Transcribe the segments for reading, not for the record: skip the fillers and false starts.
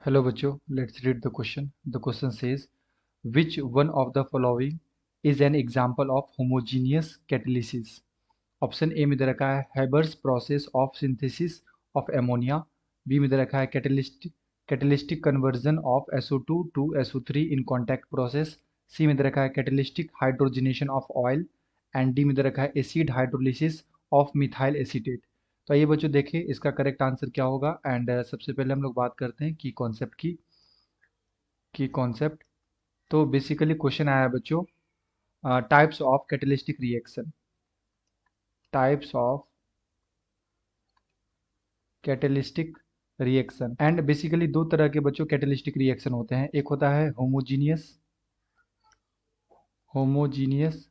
Hello बच्चों, let's read the question. The question says, which one of the following is an example of homogeneous catalysis? Option A में दे रखा है Haber's process of synthesis of ammonia. B में दे रखा है catalytic conversion of SO2 to SO3 in contact process. C में दे रखा है catalytic hydrogenation of oil. And D में दे रखा है acid hydrolysis of methyl acetate. तो आइए बच्चों देखें इसका करेक्ट आंसर क्या होगा। एंड सबसे पहले हम लोग बात करते हैं की कॉन्सेप्ट। तो बेसिकली क्वेश्चन आया है बच्चों, types of catalytic reaction. Types of catalytic reaction. And basically दो तरह के बच्चों कैटलिस्टिक रिएक्शन होते हैं। एक होता है होमोजीनियस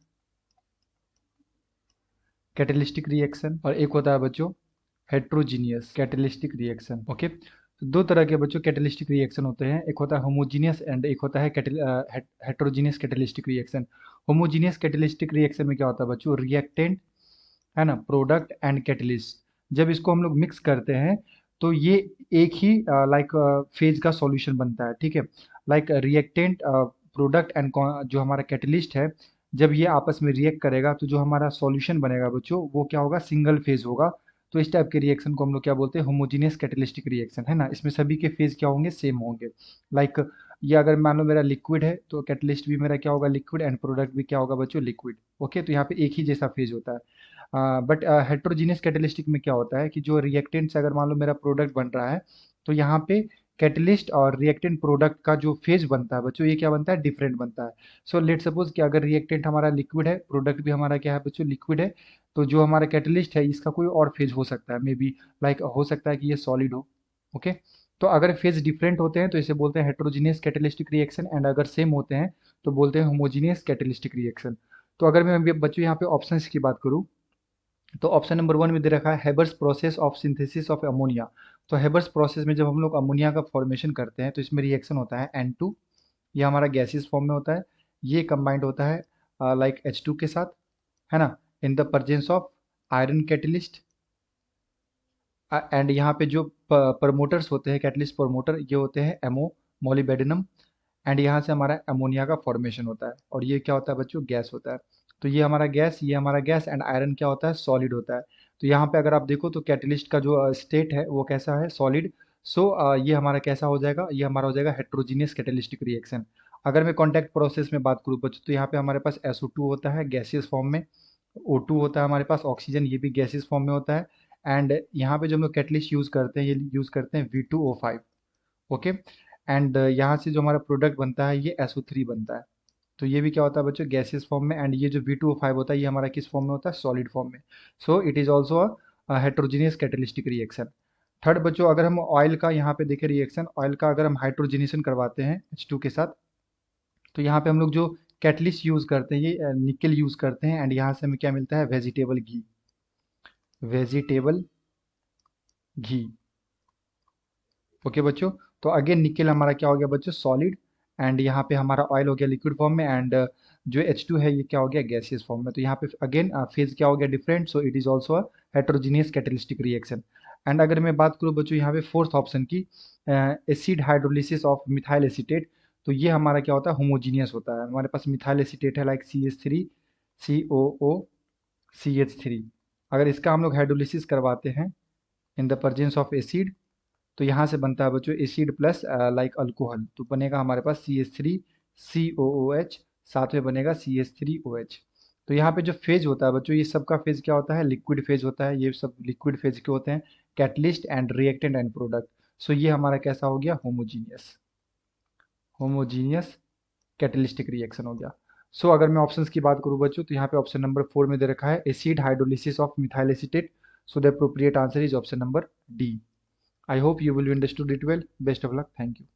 कैटलिस्टिक रिएक्शन और एक होता है बच्चों हेट्रोजीनियस कैटलिस्टिक रिएक्शन। ओके, तो दो तरह के बच्चों कैटलिस्टिक रिएक्शन होते हैं। एक होता है होमोजीनियस एंड एक होता है heterogeneous catalytic reaction. Homogeneous catalytic reaction में क्या होता है बच्चों, रिएक्टेंट है ना, प्रोडक्ट एंड कैटलिस्ट, जब इसको हम लोग मिक्स करते हैं तो ये एक ही लाइक फेज का सॉल्यूशन बनता है। ठीक है, लाइक रिएक्टेंट प्रोडक्ट एंड जो हमारा कैटलिस्ट है, जब ये आपस में रिएक्ट करेगा तो जो हमारा सॉल्यूशन बनेगा बच्चों वो क्या होगा, सिंगल फेज होगा। तो इस टाइप के रिएक्शन को हम लोग क्या बोलते हैं, होमोजीनियस कैटलिस्टिक रिएक्शन, है ना। इसमें सभी के फेज क्या होंगे, सेम होंगे। लाइक ये अगर मान लो मेरा लिक्विड है तो कैटलिस्ट भी मेरा क्या होगा, लिक्विड, एंड प्रोडक्ट भी क्या होगा बच्चों, लिक्विड। ओके, तो यहाँ पे एक ही जैसा फेज होता है। बट हेट्रोजीनियस कैटलिस्टिक में क्या होता है कि जो रिएक्टेंट से अगर मान लो मेरा प्रोडक्ट बन रहा है तो यहाँ पे कैटलिस्ट और रिएक्टेंट प्रोडक्ट का जो फेज बनता है बच्चों, ये क्या बनता है, डिफरेंट बनता है। सो लेट सपोज कि अगर रिएक्टेंट हमारा लिक्विड है, प्रोडक्ट भी हमारा क्या है बच्चों, लिक्विड है, तो जो हमारा कैटलिस्ट है इसका कोई और फेज हो सकता है, मे बी लाइक हो सकता है कि ये सॉलिड हो। ओके, तो अगर फेज डिफरेंट होते हैं तो इसे बोलते हैं हेट्रोजीनियस कैटलिस्टिक रिएक्शन, एंड अगर सेम होते हैं तो बोलते हैं होमोजीनियस कैटलिस्टिक रिएक्शन। तो अगर मैं बच्चों यहाँ पे ऑप्शंस की बात करूँ तो ऑप्शन नंबर वन में दे रखा है Haber's process of synthesis of ammonia. तो हेबर्स प्रोसेस में जब हम लोग अमोनिया का फॉर्मेशन करते हैं तो इसमें रिएक्शन होता है N2, ये हमारा गैसियस फॉर्म में होता है। ये कंबाइंड होता है लाइक H2 के साथ, है ना, in the presence of iron catalyst. And यहाँ पे जो प्रमोटर्स होते हैं, कैटलिस्ट प्रमोटर, ये होते हैं एमो मोलिबेडिनम। एंड यहाँ से हमारा अमोनिया का फॉर्मेशन होता है और ये क्या होता है बच्चों, गैस होता है। तो ये हमारा गैस, ये हमारा गैस, एंड आयरन क्या होता है, सॉलिड होता है। तो यहाँ पे अगर आप देखो तो कैटलिस्ट का जो स्टेट है वो कैसा है, सॉलिड। सो ये हमारा कैसा हो जाएगा, ये हमारा हो जाएगा हेट्रोजीनियस कैटलिस्टिक रिएक्शन। अगर मैं कॉन्टैक्ट प्रोसेस में बात करूँ बच्चों तो यहाँ पे हमारे पास SO2 होता है गैसियस फॉर्म में, O2 होता है हमारे पास ऑक्सीजन, ये भी गैसियस फॉर्म में होता है। एंड यहाँ पे जो हम लोग कैटलिस्ट यूज़ करते हैं, ये यूज़ करते हैं V2O5। ओके, एंड यहाँ से जो हमारा प्रोडक्ट बनता है ये SO3 बनता है। तो ये भी क्या होता है बच्चों, गैसियस फॉर्म में। एंड ये जो V2O5 होता है ये हमारा किस फॉर्म में होता है, सॉलिड फॉर्म में। So it is also a heterogeneous catalytic reaction. Third बच्चों, अगर हम ऑयल का यहाँ पे देखें रिएक्शन, ऑयल का अगर हम हाइड्रोजनेशन करवाते हैं H2 के साथ, तो यहाँ पे हम लोग जो कैटलिस्ट यूज करते हैं ये निकल यूज करते हैं। एंड यहाँ से हमें क्या मिलता है, वेजिटेबल घी, वेजिटेबल घी। ओके बच्चों, तो अगेन निकेल हमारा क्या हो गया बच्चों, सॉलिड। एंड यहाँ पे हमारा ऑयल हो गया लिक्विड फॉर्म में। एंड जो H2 है ये क्या हो गया, गैसियस फॉर्म में। तो यहाँ पे अगेन फेज क्या हो गया, different. So it is also a heterogeneous catalytic reaction. And अगर मैं बात करूँ बच्चों यहाँ पे फोर्थ ऑप्शन की, acid hydrolysis of methyl acetate, तो ये हमारा क्या होता है, होमोजीनियस होता है। हमारे पास मिथाइल एसीटेट है लाइक CH3 COO CH3। अगर इसका हम लोग हाइड्रोलिसिस करवाते हैं in the presence of acid, तो यहाँ से बनता है बच्चों एसिड प्लस लाइक अल्कोहल, तो बनेगा हमारे पास CH3COOH, साथ में बनेगा CH3OH। तो यहाँ पे जो फेज होता है बच्चों, ये सबका फेज क्या होता है, लिक्विड फेज होता है। ये सब लिक्विड फेज के होते हैं, catalyst and reactant and product. So ये हमारा कैसा हो गया, होमोजीनियस कैटलिस्टिक रिएक्शन हो गया। सो अगर मैं ऑप्शंस की बात करूँ बच्चों तो यहाँ पे ऑप्शन नंबर 4 में दे रखा है acid hydrolysis of methyl acetate. So the appropriate answer is option number D. I hope you will understood it well. Best of luck. Thank you.